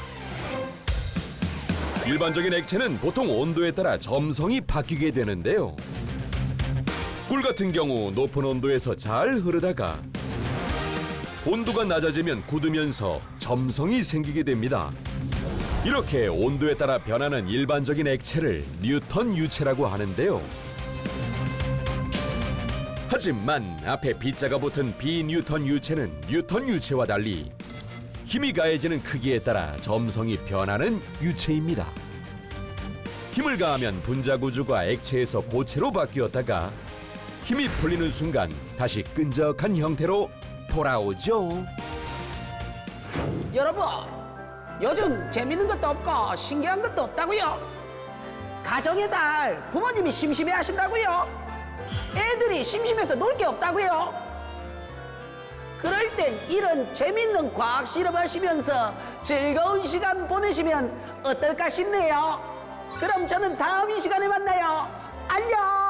일반적인 액체는 보통 온도에 따라 점성이 바뀌게 되는데요. 꿀 같은 경우 높은 온도에서 잘 흐르다가 온도가 낮아지면 굳으면서 점성이 생기게 됩니다. 이렇게 온도에 따라 변하는 일반적인 액체를 뉴턴 유체라고 하는데요. 하지만 앞에 B자가 붙은 비뉴턴 유체는 뉴턴 유체와 달리 힘이 가해지는 크기에 따라 점성이 변하는 유체입니다. 힘을 가하면 분자 구조가 액체에서 고체로 바뀌었다가 힘이 풀리는 순간 다시 끈적한 형태로 돌아오죠. 여러분, 요즘 재밌는 것도 없고 신기한 것도 없다고요? 가정의 달 부모님이 심심해 하신다고요? 애들이 심심해서 놀 게 없다고요? 그럴 땐 이런 재밌는 과학 실험 하시면서 즐거운 시간 보내시면 어떨까 싶네요. 그럼 저는 다음 이 시간에 만나요. 안녕!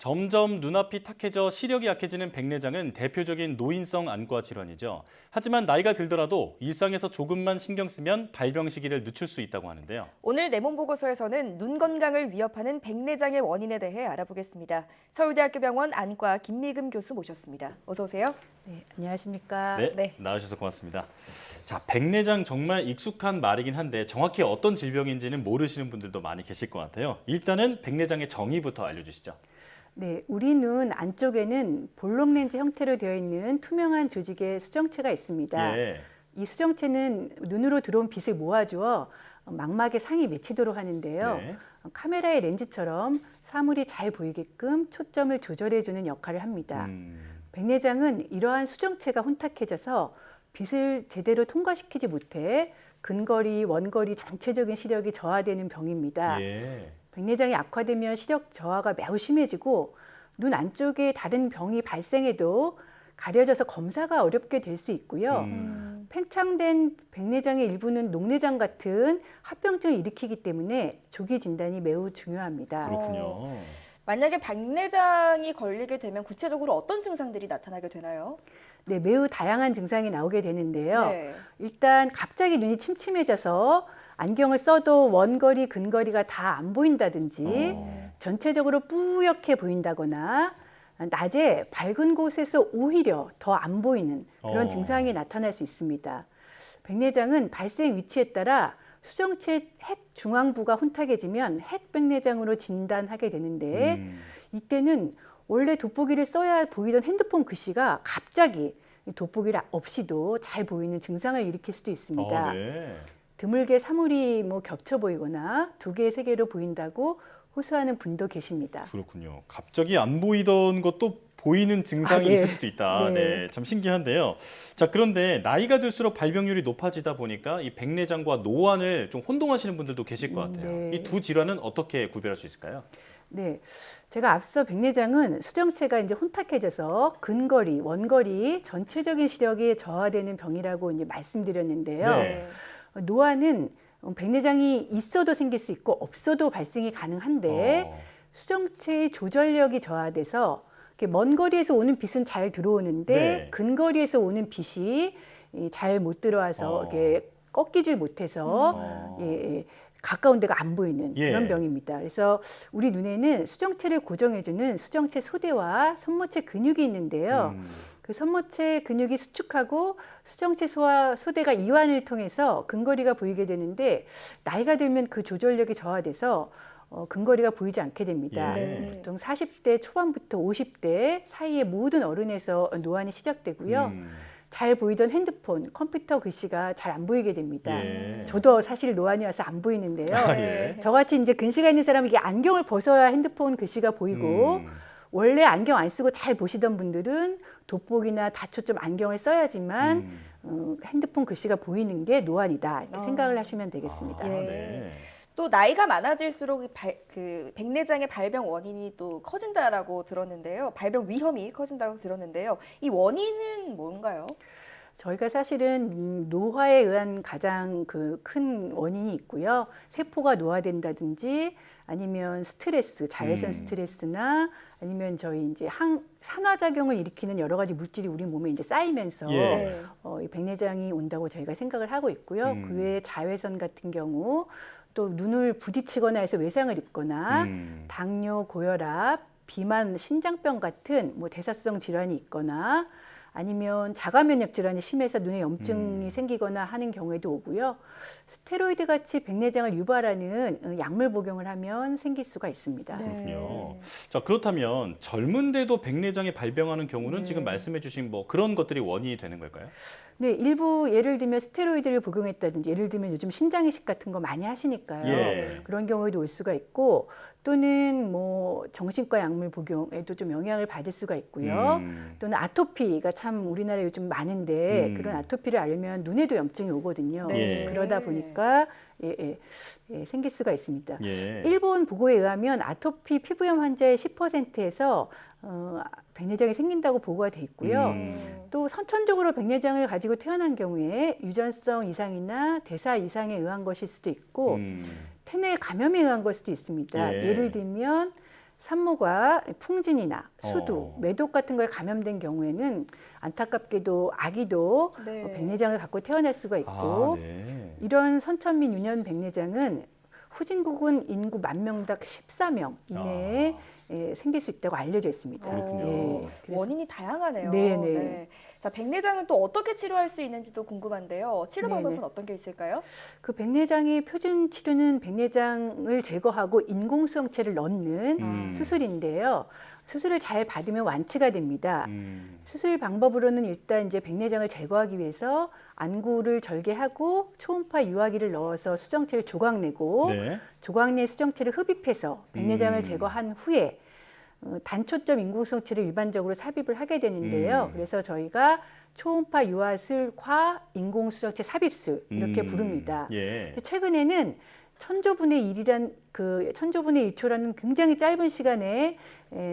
점점 눈앞이 탁해져 시력이 약해지는 백내장은 대표적인 노인성 안과 질환이죠. 하지만 나이가 들더라도 일상에서 조금만 신경 쓰면 발병 시기를 늦출 수 있다고 하는데요. 오늘 내몸 보고서에서는 눈 건강을 위협하는 백내장의 원인에 대해 알아보겠습니다. 서울대학교 병원 안과 김미금 교수 모셨습니다. 어서 오세요. 네, 안녕하십니까. 네, 나와주셔서 고맙습니다. 자, 백내장 정말 익숙한 말이긴 한데 정확히 어떤 질병인지는 모르시는 분들도 많이 계실 것 같아요. 일단은 백내장의 정의부터 알려주시죠. 네, 우리 눈 안쪽에는 볼록 렌즈 형태로 되어 있는 투명한 조직의 수정체가 있습니다. 예. 이 수정체는 눈으로 들어온 빛을 모아주어 망막의 상이 맺히도록 하는데요. 네. 카메라의 렌즈처럼 사물이 잘 보이게끔 초점을 조절해주는 역할을 합니다. 백내장은 이러한 수정체가 혼탁해져서 빛을 제대로 통과시키지 못해 근거리, 원거리 전체적인 시력이 저하되는 병입니다. 예. 백내장이 악화되면 시력 저하가 매우 심해지고 눈 안쪽에 다른 병이 발생해도 가려져서 검사가 어렵게 될 수 있고요. 팽창된 백내장의 일부는 녹내장 같은 합병증을 일으키기 때문에 조기 진단이 매우 중요합니다. 그렇군요. 만약에 백내장이 걸리게 되면 구체적으로 어떤 증상들이 나타나게 되나요? 네, 매우 다양한 증상이 나오게 되는데요. 네. 일단 갑자기 눈이 침침해져서 안경을 써도 원거리, 근거리가 다 안 보인다든지 전체적으로 뿌옇게 보인다거나 낮에 밝은 곳에서 오히려 더 안 보이는 그런 증상이 나타날 수 있습니다. 백내장은 발생 위치에 따라 수정체 핵 중앙부가 혼탁해지면 핵백내장으로 진단하게 되는데 이때는 원래 돋보기를 써야 보이던 핸드폰 글씨가 갑자기 돋보기를 없이도 잘 보이는 증상을 일으킬 수도 있습니다. 네. 드물게 사물이 겹쳐 보이거나 두 개, 세 개로 보인다고 호소하는 분도 계십니다. 그렇군요. 갑자기 안 보이던 것도 보이는 증상이 네. 있을 수도 있다. 네, 참 신기한데요. 자, 그런데 나이가 들수록 발병률이 높아지다 보니까 이 백내장과 노안을 좀 혼동하시는 분들도 계실 것 같아요. 네. 이 두 질환은 어떻게 구별할 수 있을까요? 네, 제가 앞서 백내장은 수정체가 이제 혼탁해져서 근거리, 원거리 전체적인 시력이 저하되는 병이라고 이제 말씀드렸는데요. 네. 노안은 백내장이 있어도 생길 수 있고 없어도 발생이 가능한데 수정체의 조절력이 저하돼서 먼 거리에서 오는 빛은 잘 들어오는데 네. 근거리에서 오는 빛이 잘 못 들어와서 이렇게 꺾이질 못해서 가까운 데가 안 보이는 그런 병입니다. 그래서 우리 눈에는 수정체를 고정해주는 수정체 소대와 선모체 근육이 있는데요. 그 선모체 근육이 수축하고 수정체 소대가 이완을 통해서 근거리가 보이게 되는데 나이가 들면 그 조절력이 저하돼서 근거리가 보이지 않게 됩니다. 보통 40대 초반부터 50대 사이의 모든 어른에서 노안이 시작되고요. 잘 보이던 핸드폰, 컴퓨터 글씨가 잘 안 보이게 됩니다. 저도 사실 노안이 와서 안 보이는데요. 저같이 이제 근시가 있는 사람은 이게 안경을 벗어야 핸드폰 글씨가 보이고 원래 안경 안 쓰고 잘 보시던 분들은 돋보기나 다초점 안경을 써야지만 핸드폰 글씨가 보이는 게 노안이다 이렇게 생각을 하시면 되겠습니다. 또 나이가 많아질수록 그 백내장의 발병 원인이 또 커진다라고 들었는데요. 발병 위험이 커진다고 들었는데요. 이 원인은 뭔가요? 저희가 사실은 노화에 의한 가장 큰 원인이 있고요. 세포가 노화된다든지 아니면 스트레스, 자외선 스트레스나 아니면 저희 이제 산화작용을 일으키는 여러 가지 물질이 우리 몸에 이제 쌓이면서 이 백내장이 온다고 저희가 생각을 하고 있고요. 그 외에 자외선 같은 경우 또 눈을 부딪히거나 해서 외상을 입거나 당뇨, 고혈압, 비만, 신장병 같은 대사성 질환이 있거나 아니면 자가 면역 질환이 심해서 눈에 염증이 생기거나 하는 경우에도 오고요. 스테로이드 같이 백내장을 유발하는 약물 복용을 하면 생길 수가 있습니다. 그렇군요. 자, 그렇다면 젊은데도 백내장이 발병하는 경우는 지금 말씀해 주신 그런 것들이 원인이 되는 걸까요? 네, 일부 예를 들면 스테로이드를 복용했다든지 예를 들면 요즘 신장 이식 같은 거 많이 하시니까요. 그런 경우에도 올 수가 있고 또는 정신과 약물 복용에도 좀 영향을 받을 수가 있고요. 또는 아토피가 참 우리나라에 요즘 많은데 그런 아토피를 앓으면 눈에도 염증이 오거든요. 그러다 보니까 생길 수가 있습니다. 일본 보고에 의하면 아토피 피부염 환자의 10%에서 백내장이 생긴다고 보고가 돼 있고요. 또 선천적으로 백내장을 가지고 태어난 경우에 유전성 이상이나 대사 이상에 의한 것일 수도 있고 태내 감염에 의한 걸 수도 있습니다. 예를 들면 산모가 풍진이나 수두, 어. 매독 같은 거에 감염된 경우에는 안타깝게도 아기도 네. 백내장을 갖고 태어날 수가 있고 네. 이런 선천민 유년 백내장은 후진국은 인구 10,000명당 14명 이내에 생길 수 있다고 알려져 있습니다. 그렇군요. 그래서- 원인이 다양하네요. 네네. 네. 자, 백내장은 또 어떻게 치료할 수 있는지도 궁금한데요. 치료 네네. 방법은 어떤 게 있을까요? 그 백내장의 표준 치료는 백내장을 제거하고 인공수정체를 넣는 수술인데요. 수술을 잘 받으면 완치가 됩니다. 수술 방법으로는 일단 이제 백내장을 제거하기 위해서 안구를 절개하고 초음파 유화기를 넣어서 수정체를 조각내고 네. 조각내 수정체를 흡입해서 백내장을 제거한 후에 단초점 인공수정체를 일반적으로 삽입을 하게 되는데요. 그래서 저희가 초음파 유화술과 인공수정체 삽입술 이렇게 부릅니다. 예. 최근에는 천조분의 1이란 그 천조분의 1초라는 굉장히 짧은 시간에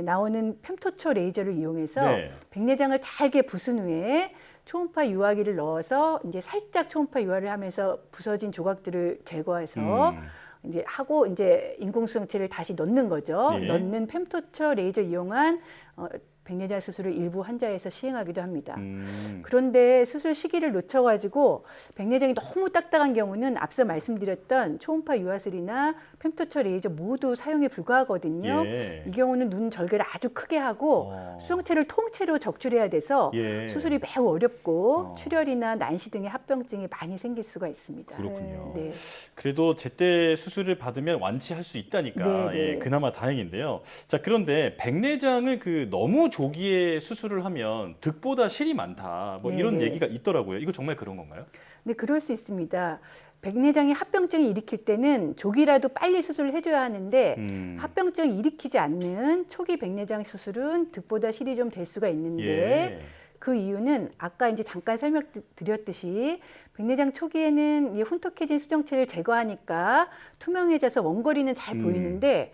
나오는 펨토초 레이저를 이용해서 네. 백내장을 잘게 부순 후에 초음파 유화기를 넣어서 이제 살짝 초음파 유화를 하면서 부서진 조각들을 제거해서 이제 하고 이제 인공수정체를 다시 넣는 거죠. 네. 넣는 펨토초 레이저 이용한 백내장 수술을 일부 환자에서 시행하기도 합니다. 그런데 수술 시기를 놓쳐가지고 백내장이 너무 딱딱한 경우는 앞서 말씀드렸던 초음파 유화술이나 펨토초 레이저 모두 사용에 불과하거든요. 예. 이 경우는 눈 절개를 아주 크게 하고 수정체를 통째로 적출해야 돼서 예. 수술이 매우 어렵고 출혈이나 난시 등의 합병증이 많이 생길 수가 있습니다. 그렇군요. 네. 그래도 제때 수술을 받으면 완치할 수 있다니까 네, 네. 예, 그나마 다행인데요. 자, 그런데 백내장을 너무 조기에 수술을 하면 득보다 실이 많다. 뭐 네, 이런 네. 얘기가 있더라고요. 이거 정말 그런 건가요? 네, 그럴 수 있습니다. 백내장이 합병증을 일으킬 때는 조기라도 빨리 수술을 해줘야 하는데 합병증을 일으키지 않는 초기 백내장 수술은 득보다 실이 좀 될 수가 있는데 예. 그 이유는 아까 이제 잠깐 설명드렸듯이 백내장 초기에는 이 훈톡해진 수정체를 제거하니까 투명해져서 원거리는 잘 보이는데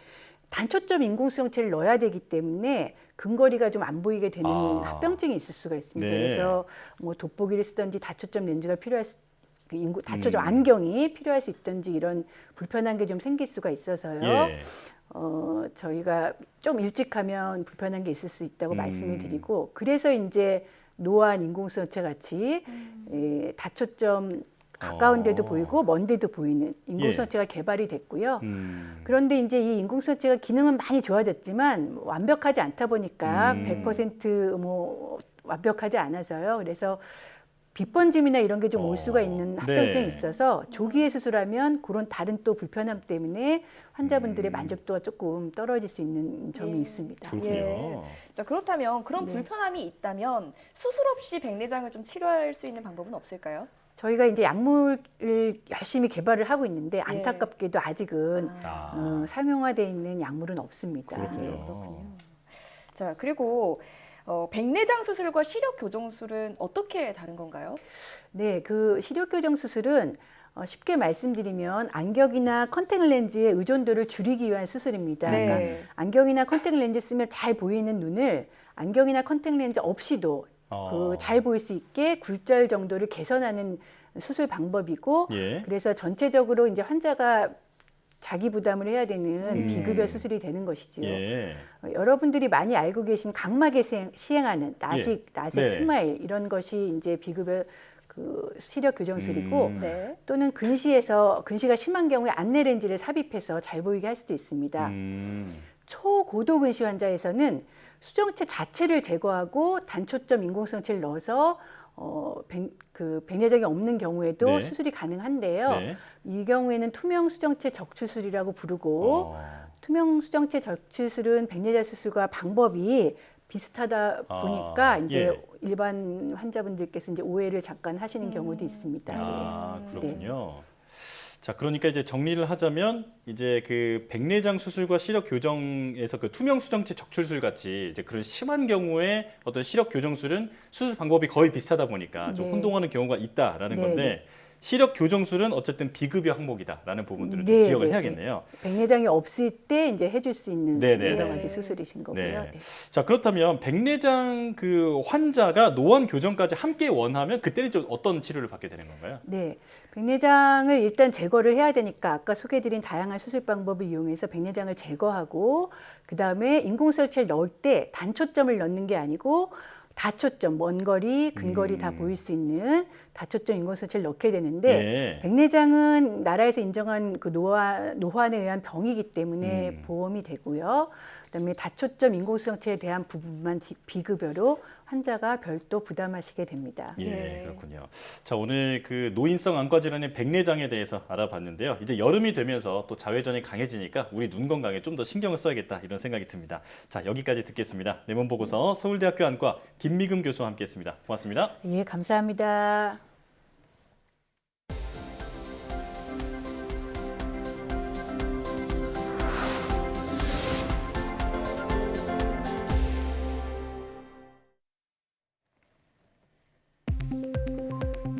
단초점 인공수정체를 넣어야 되기 때문에 근거리가 좀 안 보이게 되는 합병증이 있을 수가 있습니다. 네. 그래서 뭐 돋보기를 쓰든지 다초점 렌즈가 필요할 수 다초점 안경이 필요할 수 있든지 이런 불편한 게 좀 생길 수가 있어서요. 예. 저희가 좀 일찍 하면 불편한 게 있을 수 있다고 말씀을 드리고 그래서 이제 노안 인공수정체 같이 다초점 가까운 데도 보이고 먼 데도 보이는 인공수정체가 개발이 됐고요. 그런데 이제 이 인공수정체가 기능은 많이 좋아졌지만 완벽하지 않다 보니까 100% 완벽하지 않아서요. 그래서 빗번짐이나 이런 게 좀 올 수가 있는 합병증이 있어서 조기에 수술하면 그런 다른 또 불편함 때문에 환자분들의 만족도가 조금 떨어질 수 있는 점이 있습니다. 그렇군요. 자, 그렇다면 그런 네. 불편함이 있다면 수술 없이 백내장을 좀 치료할 수 있는 방법은 없을까요? 저희가 이제 약물을 열심히 개발을 하고 있는데 안타깝게도 아직은 상용화되어 있는 약물은 없습니다. 그렇군요. 자, 그리고 백내장 수술과 시력 교정술은 어떻게 다른 건가요? 네, 그 시력 교정 수술은 쉽게 말씀드리면 안경이나 컨택 렌즈의 의존도를 줄이기 위한 수술입니다. 네. 그러니까 안경이나 컨택 렌즈 쓰면 잘 보이는 눈을 안경이나 컨택 렌즈 없이도 그 잘 보일 수 있게 굴절 정도를 개선하는 수술 방법이고 예. 그래서 전체적으로 이제 환자가 자기 부담을 해야 되는 비급여 수술이 되는 것이죠. 예. 여러분들이 많이 알고 계신 각막에 시행하는 라식, 라섹, 네. 스마일 이런 것이 이제 비급여 그 시력 교정술이고 네. 또는 근시가 심한 경우에 안내 렌즈를 삽입해서 잘 보이게 할 수도 있습니다. 초고도 근시 환자에서는 수정체 자체를 제거하고 단초점 인공수정체를 넣어서 백내장이 없는 경우에도 네. 수술이 가능한데요. 네. 이 경우에는 투명 수정체 적출술이라고 부르고 투명 수정체 적출술은 백내장 수술과 방법이 비슷하다 보니까 이제 예. 일반 환자분들께서 이제 오해를 잠깐 하시는 경우도 있습니다. 그렇군요. 자, 그러니까 이제 정리를 하자면 이제 그 백내장 수술과 시력 교정에서 그 투명 수정체 적출술 같이 이제 그런 심한 경우에 어떤 시력 교정술은 수술 방법이 거의 비슷하다 보니까 좀 네. 혼동하는 경우가 있다라는 네, 건데 시력 교정술은 어쨌든 비급여 항목이다라는 부분들을 좀 네, 기억을 네, 해야겠네요. 백내장이 없을 때 이제 해줄 수 있는 네, 네, 여러 네. 가지 수술이신 거고요. 네. 네. 자, 그렇다면 백내장 그 환자가 노안 교정까지 함께 원하면 그때는 좀 어떤 치료를 받게 되는 건가요? 네, 백내장을 일단 제거를 해야 되니까 아까 소개해드린 다양한 수술 방법을 이용해서 백내장을 제거하고 그 다음에 인공설치를 넣을 때 단초점을 넣는 게 아니고 다초점, 먼 거리, 근거리 다 보일 수 있는 다초점 인공설치를 넣게 되는데 네. 백내장은 나라에서 인정한 그 노환에 의한 병이기 때문에 보험이 되고요. 그다음에 다초점 인공수정체에 대한 부분만 비급여로 환자가 별도 부담하시게 됩니다. 예, 그렇군요. 자, 오늘 그 노인성 안과 질환의 백내장에 대해서 알아봤는데요. 이제 여름이 되면서 또 자외선이 강해지니까 우리 눈 건강에 좀 더 신경을 써야겠다 이런 생각이 듭니다. 자, 여기까지 듣겠습니다. 내 몸 보고서 서울대학교 안과 김미금 교수와 함께했습니다. 고맙습니다. 예, 감사합니다.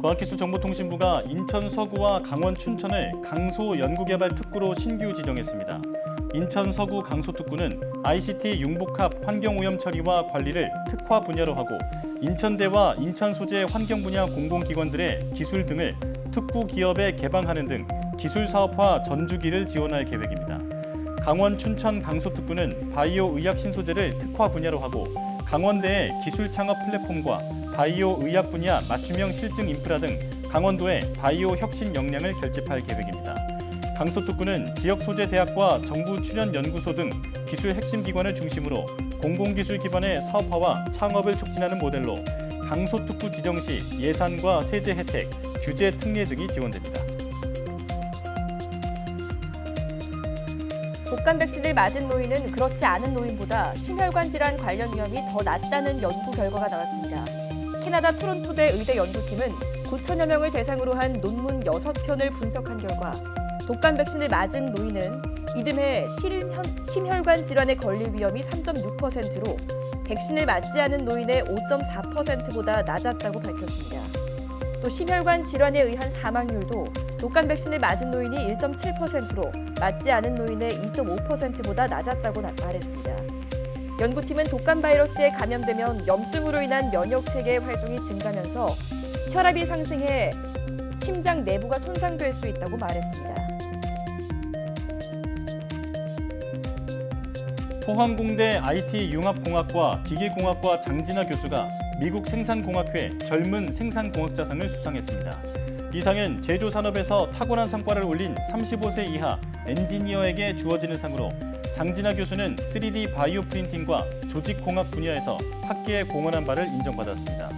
과학기술정보통신부가 인천 서구와 강원 춘천을 강소 연구개발 특구로 신규 지정했습니다. 인천 서구 강소 특구는 ICT 융복합 환경오염 처리와 관리를 특화 분야로 하고 인천대와 인천 소재 환경 분야 공공기관들의 기술 등을 특구 기업에 개방하는 등 기술 사업화 전주기를 지원할 계획입니다. 강원 춘천 강소 특구는 바이오 의학 신소재를 특화 분야로 하고 강원대의 기술 창업 플랫폼과 바이오 의학 분야 맞춤형 실증 인프라 등 강원도의 바이오 혁신 역량을 결집할 계획입니다. 강소특구는 지역 소재 대학과 정부 출연 연구소 등 기술 핵심 기관을 중심으로 공공기술 기반의 사업화와 창업을 촉진하는 모델로 강소특구 지정 시 예산과 세제 혜택, 규제 특례 등이 지원됩니다. 독감 백신을 맞은 노인은 그렇지 않은 노인보다 심혈관 질환 관련 위험이 더 낮다는 연구 결과가 나왔습니다. 캐나다 토론토대 의대 연구팀은 9천여 명을 대상으로 한 논문 6편을 분석한 결과 독감 백신을 맞은 노인은 이듬해 심혈관 질환에 걸릴 위험이 3.6%로 백신을 맞지 않은 노인의 5.4%보다 낮았다고 밝혔습니다. 또 심혈관 질환에 의한 사망률도 독감 백신을 맞은 노인이 1.7%로 맞지 않은 노인의 2.5%보다 낮았다고 말했습니다. 연구팀은 독감 바이러스에 감염되면 염증으로 인한 면역체계의 활동이 증가하면서 혈압이 상승해 심장 내부가 손상될 수 있다고 말했습니다. 포항공대 IT융합공학과 기계공학과 장진아 교수가 미국 생산공학회 젊은 생산공학자상을 수상했습니다. 이 상은 제조산업에서 탁월한 성과를 올린 35세 이하 엔지니어에게 주어지는 상으로 장진아 교수는 3D 바이오 프린팅과 조직공학 분야에서 학계에 공헌한 바를 인정받았습니다.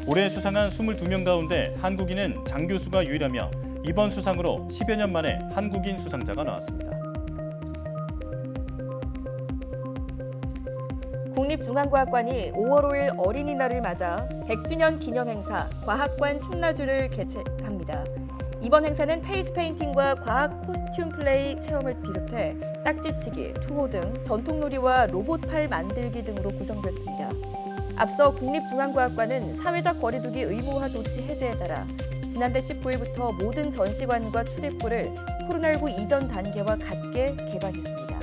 올해 수상한 22명 가운데 한국인은 장 교수가 유일하며 이번 수상으로 10여 년 만에 한국인 수상자가 나왔습니다. 국립중앙과학관이 5월 5일 어린이날을 맞아 100주년 기념 행사 과학관 신나주를 개최합니다. 이번 행사는 페이스 페인팅과 과학 코스튬 플레이 체험을 비롯해 딱지치기, 투호 등 전통놀이와 로봇팔 만들기 등으로 구성됐습니다. 앞서 국립중앙과학관은 사회적 거리두기 의무화 조치 해제에 따라 지난달 19일부터 모든 전시관과 출입구를 코로나19 이전 단계와 같게 개방했습니다.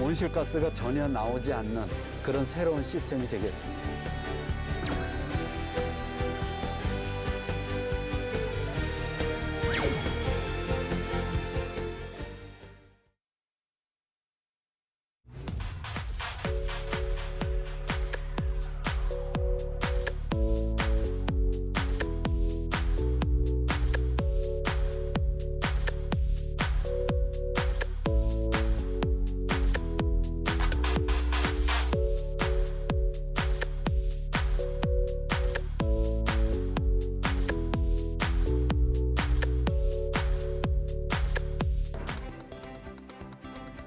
온실가스가 전혀 나오지 않는 그런 새로운 시스템이 되겠습니다.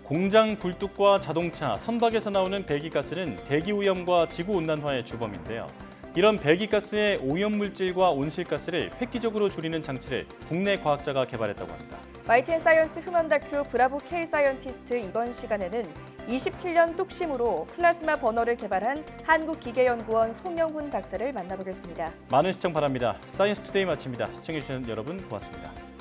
공장 굴뚝과 자동차, 선박에서 나오는 배기가스는 대기오염과 지구온난화의 주범인데요. 이런 배기가스의 오염물질과 온실가스를 획기적으로 줄이는 장치를 국내 과학자가 개발했다고 합니다. YTN 사이언스 휴먼 다큐 브라보 K 사이언티스트 이번 시간에는 27년 뚝심으로 플라즈마 버너를 개발한 한국기계연구원 송영훈 박사를 만나보겠습니다. 많은 시청 바랍니다. 사이언스 투데이 마칩니다. 시청해주신 여러분 고맙습니다.